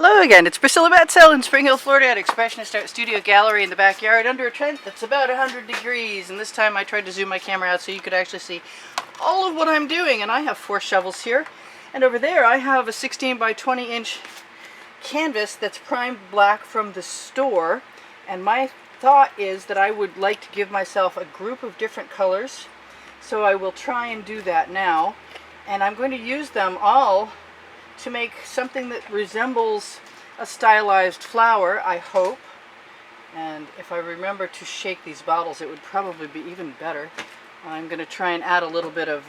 Hello again, it's Priscilla Batzell in Spring Hill, Florida at Expressionist Art Studio Gallery in the backyard under a tent that's about 100 degrees. And this time I tried to zoom my camera out so you could actually see all of what I'm doing. And I have 4 shovels here. And over there I have a 16 by 20 inch canvas that's primed black from the store. And my thought is that I would like to give myself a group of different colors. So I will try and do that now. And I'm going to use them all to make something that resembles a stylized flower, I hope. And if I remember to shake these bottles, it would probably be even better. I'm going to try and add a little bit of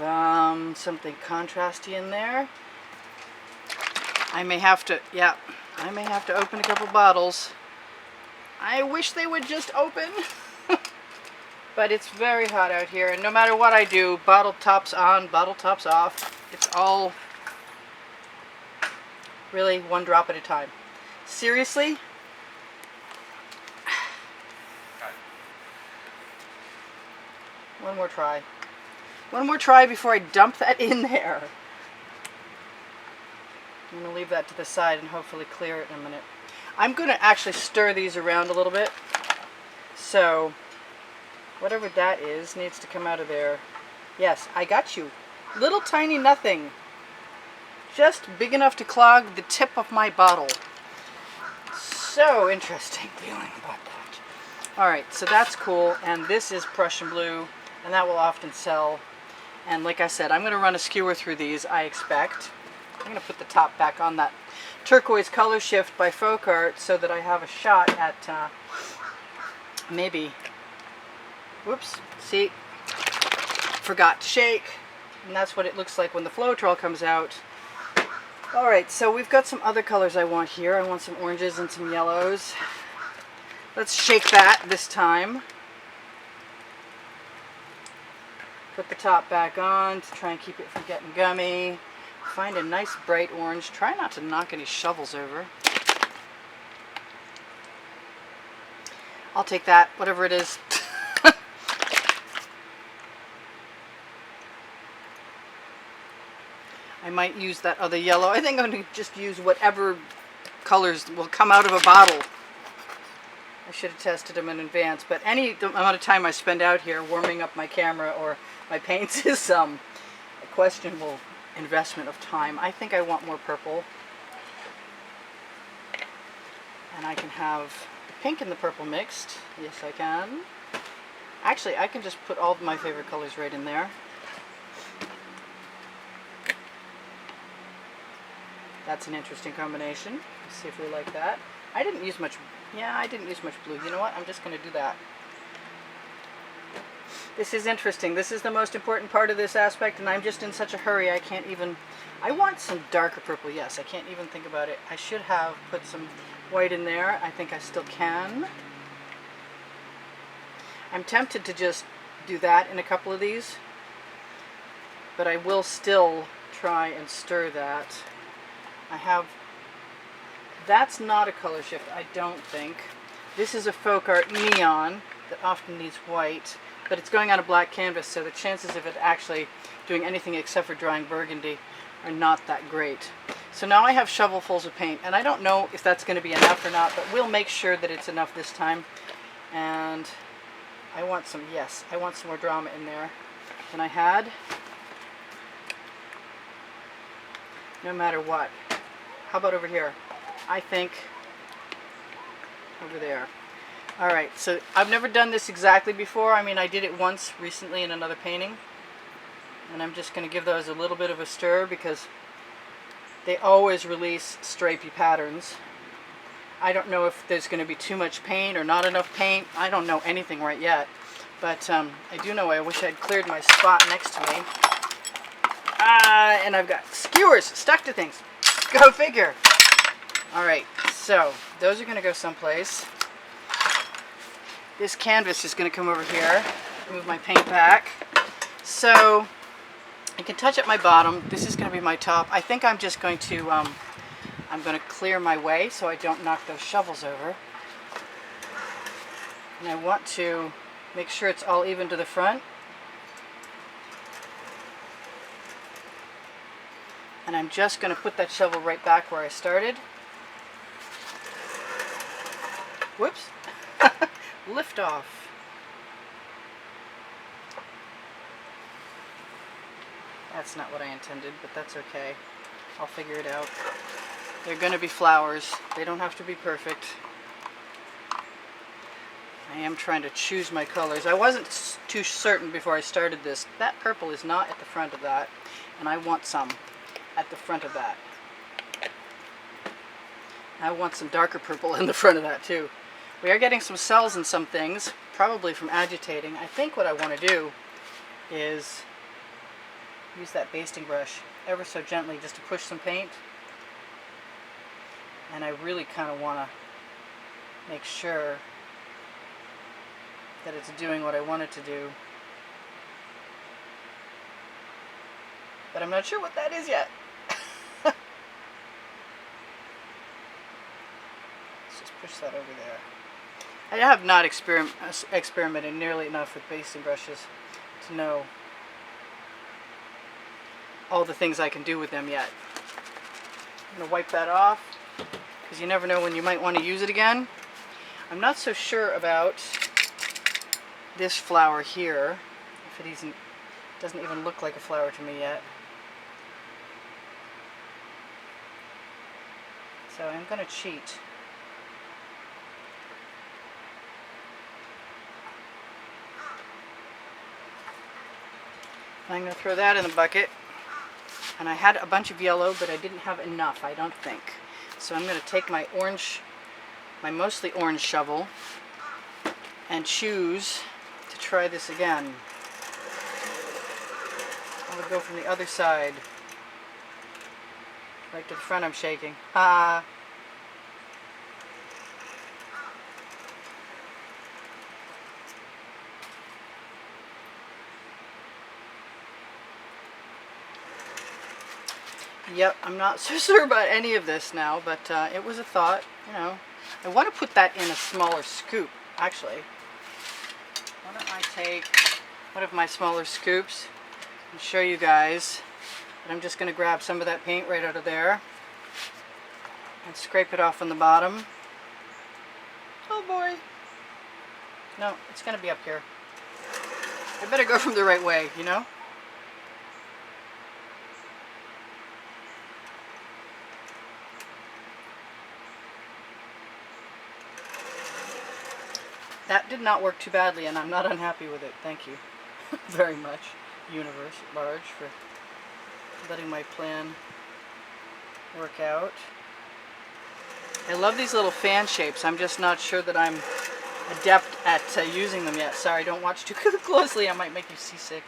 something contrasty in there. I may have to open a couple bottles. I wish they would just open. But it's very hot out here, and no matter what I do, bottle tops on, bottle tops off, it's all really one drop at a time. Seriously? One more try. One more try before I dump that in there. I'm going to leave that to the side and hopefully clear it in a minute. I'm going to actually stir these around a little bit. So, whatever that is needs to come out of there. Yes, I got you. Little tiny nothing. Just big enough to clog the tip of my bottle. So interesting feeling about that. Alright, so that's cool, and this is Prussian blue, and that will often sell. And like I said, I'm going to run a skewer through these, I expect. I'm going to put the top back on that turquoise color shift by Folk Art so that I have a shot at maybe, whoops, see, forgot to shake, and that's what it looks like when the Floetrol comes out. Alright, so we've got some other colors I want here. I want some oranges and some yellows. Let's shake that this time. Put the top back on to try and keep it from getting gummy. Find a nice bright orange. Try not to knock any shovels over. I'll take that, whatever it is. I might use that other yellow. I think I'm going to just use whatever colors will come out of a bottle. I should have tested them in advance, but any amount of time I spend out here warming up my camera or my paints is a questionable investment of time. I think I want more purple. And I can have the pink and the purple mixed. Yes, I can. Actually, I can just put all of my favorite colors right in there. That's an interesting combination. Let's see if we like that. I didn't use much blue. You know what? I'm just going to do that. This is interesting. This is the most important part of this aspect, and I'm just in such a hurry I can't even... I want some darker purple, yes. I can't even think about it. I should have put some white in there. I think I still can. I'm tempted to just do that in a couple of these, but I will still try and stir that. I have, that's not a color shift, I don't think. This is a Folk Art neon that often needs white, but it's going on a black canvas, so the chances of it actually doing anything except for drying burgundy are not that great. So now I have shovelfuls of paint, and I don't know if that's going to be enough or not, but we'll make sure that it's enough this time. And I want some, yes, I want some more drama in there than I had. No matter what. How about over here? I think over there. Alright, so I've never done this exactly before. I mean, I did it once recently in another painting. And I'm just going to give those a little bit of a stir because they always release stripy patterns. I don't know if there's going to be too much paint or not enough paint. I don't know anything right yet. But I do know I wish I'd cleared my spot next to me. And I've got skewers stuck to things. Go figure. Alright, so those are going to go someplace. This canvas is going to come over here. Move my paint back. So I can touch up my bottom. This is going to be my top. I think I'm just going to I'm going to clear my way so I don't knock those shovels over. And I want to make sure it's all even to the front. And I'm just going to put that shovel right back where I started. Whoops. Lift off. That's not what I intended, but that's okay. I'll figure it out. They're going to be flowers. They don't have to be perfect. I am trying to choose my colors. I wasn't too certain before I started this. That purple is not at the front of that, and I want some at the front of that. I want some darker purple in the front of that too. We are getting some cells in some things, probably from agitating. I think what I want to do is use that basting brush ever so gently just to push some paint. And I really kind of want to make sure that it's doing what I want it to do. But I'm not sure what that is yet. Let's just push that over there. I have not experimented nearly enough with basting brushes to know all the things I can do with them yet. I'm going to wipe that off because you never know when you might want to use it again. I'm not so sure about this flower here, if it doesn't even look like a flower to me yet. So I'm going to cheat. I'm going to throw that in the bucket. And I had a bunch of yellow, but I didn't have enough, I don't think. So I'm going to take my orange, my mostly orange shovel, and choose to try this again. I would go from the other side. Right to the front I'm shaking. Ah. Yep, I'm not so sure about any of this now, but it was a thought, you know. I want to put that in a smaller scoop, actually. Why don't I take one of my smaller scoops and show you guys that I'm just going to grab some of that paint right out of there and scrape it off on the bottom. Oh boy. No, it's going to be up here. I better go from the right way, you know? That did not work too badly, and I'm not unhappy with it. Thank you very much, universe at large, for letting my plan work out. I love these little fan shapes. I'm just not sure that I'm adept at using them yet. Sorry, don't watch too closely. I might make you seasick.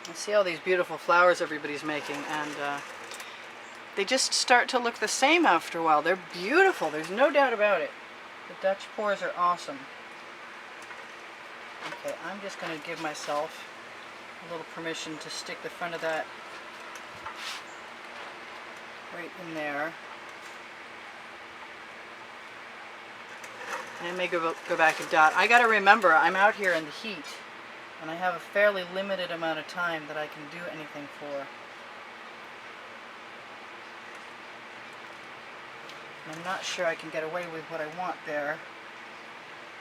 I see all these beautiful flowers everybody's making, and they just start to look the same after a while. They're beautiful, there's no doubt about it. The Dutch pours are awesome. Okay, I'm just going to give myself a little permission to stick the front of that right in there. And I may go back and dot. I got to remember, I'm out here in the heat, and I have a fairly limited amount of time that I can do anything for. And I'm not sure I can get away with what I want there,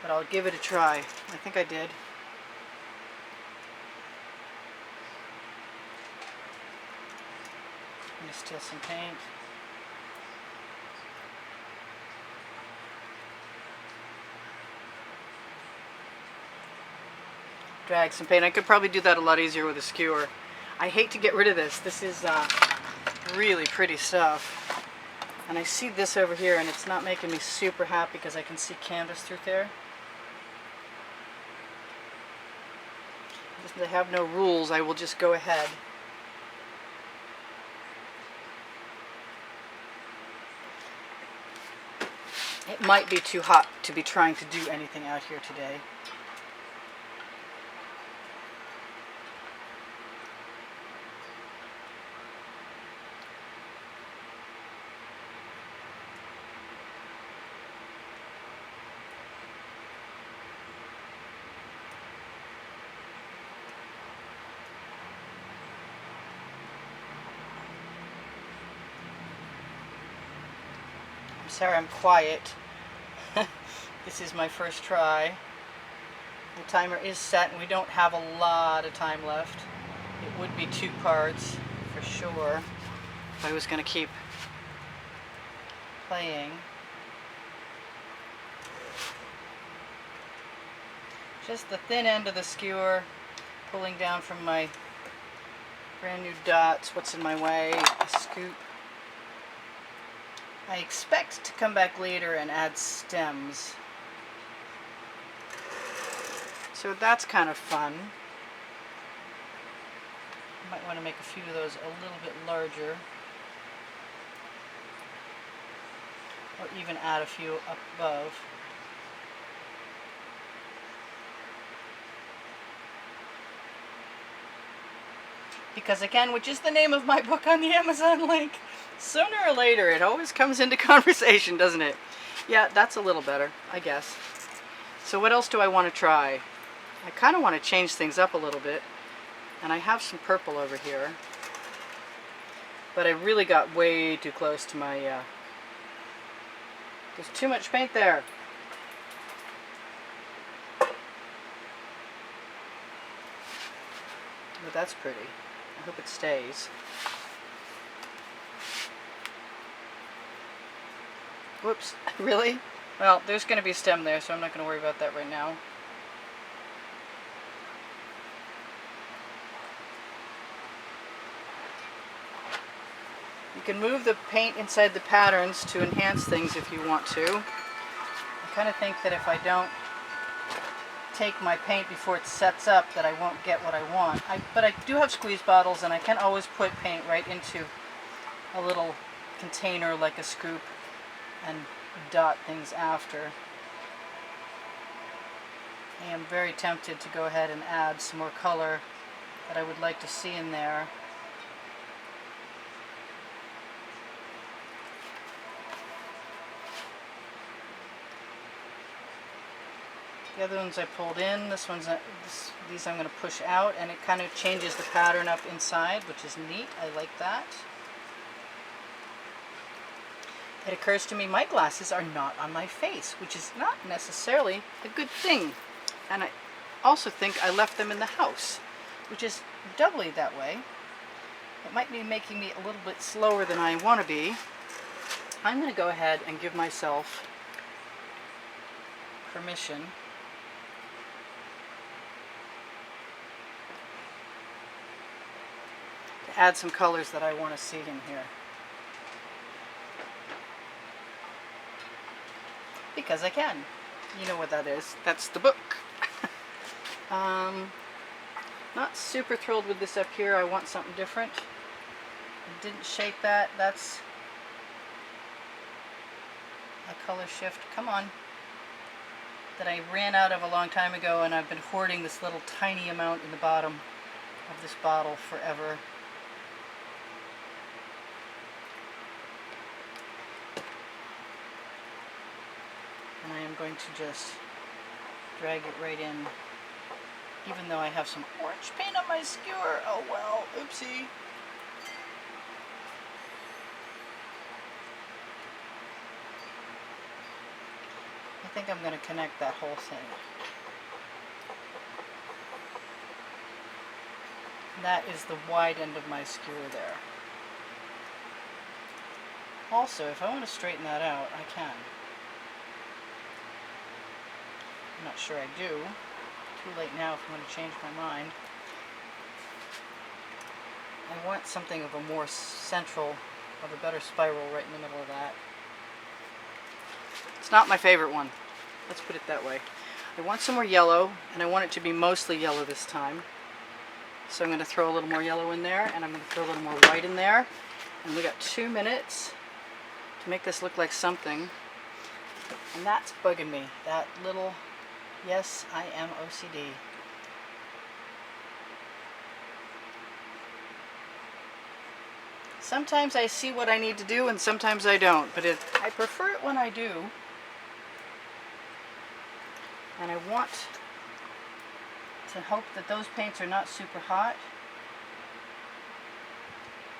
but I'll give it a try. I think I did. I'm going to steal some paint. Drag some paint. I could probably do that a lot easier with a skewer. I hate to get rid of this. This is really pretty stuff. And I see this over here, and it's not making me super happy because I can see canvas through there. Since I have no rules, I will just go ahead. It might be too hot to be trying to do anything out here today. sorry I'm quiet. This is my first try. The timer is set and we don't have a lot of time left. It would be 2 parts for sure if I was going to keep playing. Just the thin end of the skewer pulling down from my brand new dots. What's in my way? A scoop. I expect to come back later and add stems. So that's kind of fun. Might want to make a few of those a little bit larger. Or even add a few up above. Because again, which is the name of my book on the Amazon link, sooner or later it always comes into conversation, doesn't it? Yeah, that's a little better, I guess. So what else do I want to try? I kind of want to change things up a little bit. And I have some purple over here. But I really got way too close to my... there's too much paint there. But that's pretty. I hope it stays. Whoops, really? Well, there's going to be a stem there, so I'm not going to worry about that right now. You can move the paint inside the patterns to enhance things if you want to. I kind of think that if I don't take my paint before it sets up that I won't get what I want. But I do have squeeze bottles and I can always put paint right into a little container like a scoop and dot things after. I am very tempted to go ahead and add some more color that I would like to see in there. The other ones I pulled in, these I'm going to push out, and it kind of changes the pattern up inside, which is neat. I like that. It occurs to me my glasses are not on my face, which is not necessarily a good thing. And I also think I left them in the house, which is doubly that way. It might be making me a little bit slower than I want to be. I'm going to go ahead and give myself permission to add some colors that I want to see in here. Because I can. You know what that is. That's the book. Not super thrilled with this up here. I want something different. I didn't shake that. That's a color shift. Come on. That I ran out of a long time ago, and I've been hoarding this little tiny amount in the bottom of this bottle forever. And I am going to just drag it right in, even though I have some orange paint on my skewer. Oh well, oopsie. I think I'm going to connect that whole thing. That is the wide end of my skewer there. Also, if I want to straighten that out, I can. I'm not sure I do. Too late now if I'm going to change my mind. I want something of a more central, of a better spiral right in the middle of that. It's not my favorite one. Let's put it that way. I want some more yellow, and I want it to be mostly yellow this time. So I'm going to throw a little more yellow in there, and I'm going to throw a little more white in there. And we got 2 minutes to make this look like something. And that's bugging me. That little, yes, I am OCD. Sometimes I see what I need to do, and sometimes I don't. But I prefer it when I do. And I want to hope that those paints are not super hot,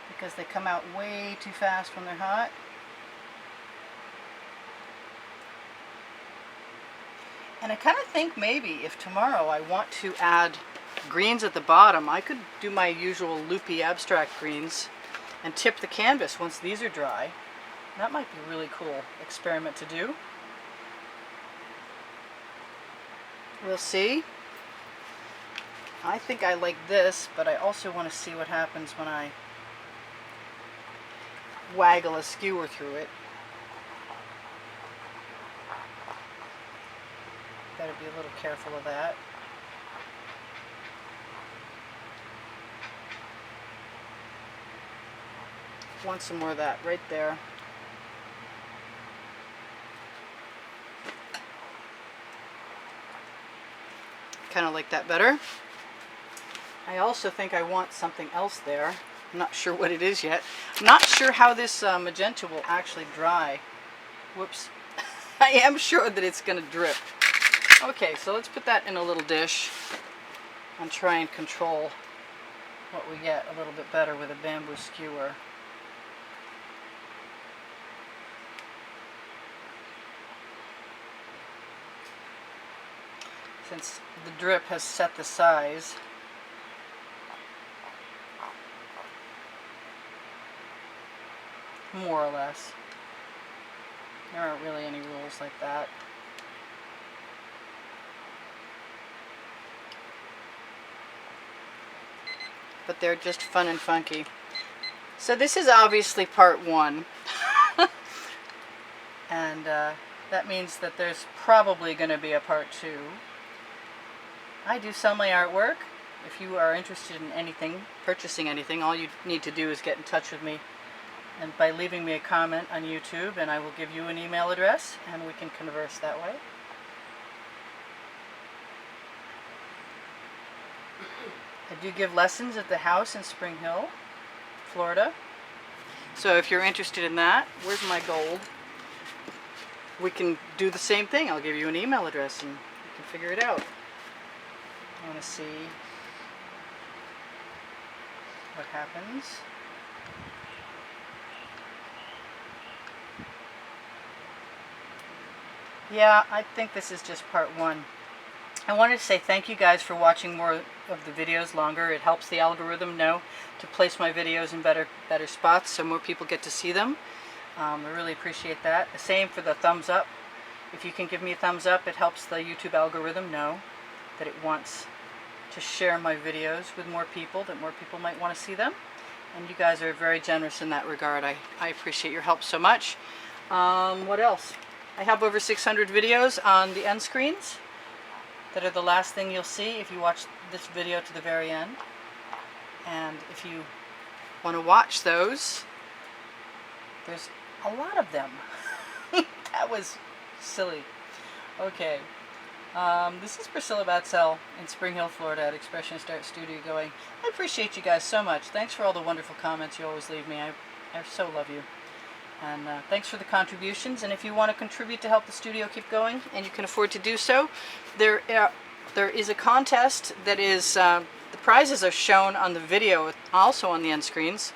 because they come out way too fast when they're hot. And I kind of think maybe if tomorrow I want to add greens at the bottom, I could do my usual loopy abstract greens and tip the canvas once these are dry. That might be a really cool experiment to do. We'll see. I think I like this, but I also want to see what happens when I waggle a skewer through it. Better be a little careful of that. Want some more of that right there. Kind of like that better. I also think I want something else there. I'm not sure what it is yet. I'm not sure how this magenta will actually dry. Whoops. I am sure that it's going to drip. Okay, so let's put that in a little dish and try and control what we get a little bit better with a bamboo skewer. Since the drip has set the size, more or less. There aren't really any rules like that. But they're just fun and funky. So this is obviously part one. And that means that there's probably going to be a part two. I do sell my artwork. If you are interested in anything, purchasing anything, all you need to do is get in touch with me and by leaving me a comment on YouTube, and I will give you an email address and we can converse that way. I do give lessons at the house in Spring Hill, Florida. So if you're interested in that, where's my gold? We can do the same thing. I'll give you an email address and you can figure it out. I want to see what happens. Yeah, I think this is just part one. I wanted to say thank you guys for watching more of the videos longer. It helps the algorithm know to place my videos in better spots so more people get to see them. I really appreciate that. The same for the thumbs up. If you can give me a thumbs up, it helps the YouTube algorithm know that it wants to share my videos with more people, that more people might want to see them. And you guys are very generous in that regard. I appreciate your help so much. What else? I have over 600 videos on the end screens that are the last thing you'll see if you watch this video to the very end. And if you want to watch those, there's a lot of them. That was silly. Okay. This is Priscilla Batzell in Spring Hill, Florida at Expressionist Art Studio going. I appreciate you guys so much. Thanks for all the wonderful comments you always leave me. I so love you. And thanks for the contributions. And if you want to contribute to help the studio keep going, and you can afford to do so, there is a contest that is, the prizes are shown on the video, also on the end screens.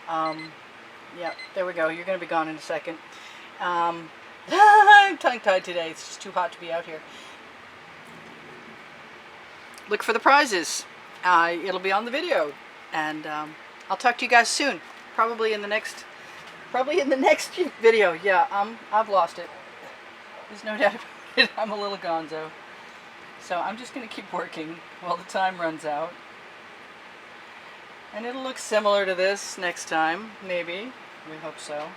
Yeah, there we go. You're going to be gone in a second. I'm tongue-tied today. It's just too hot to be out here. Look for the prizes. It'll be on the video. And I'll talk to you guys soon. Probably in the next video. Yeah, I've lost it. There's no doubt about it. I'm a little gonzo. So I'm just going to keep working while the time runs out. And it'll look similar to this next time, maybe. We hope so.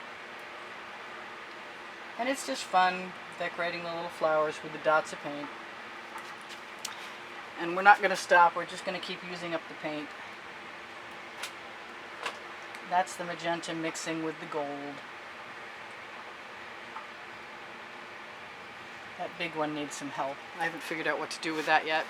And it's just fun decorating the little flowers with the dots of paint. And we're not going to stop. We're just going to keep using up the paint. That's the magenta mixing with the gold. That big one needs some help. I haven't figured out what to do with that yet.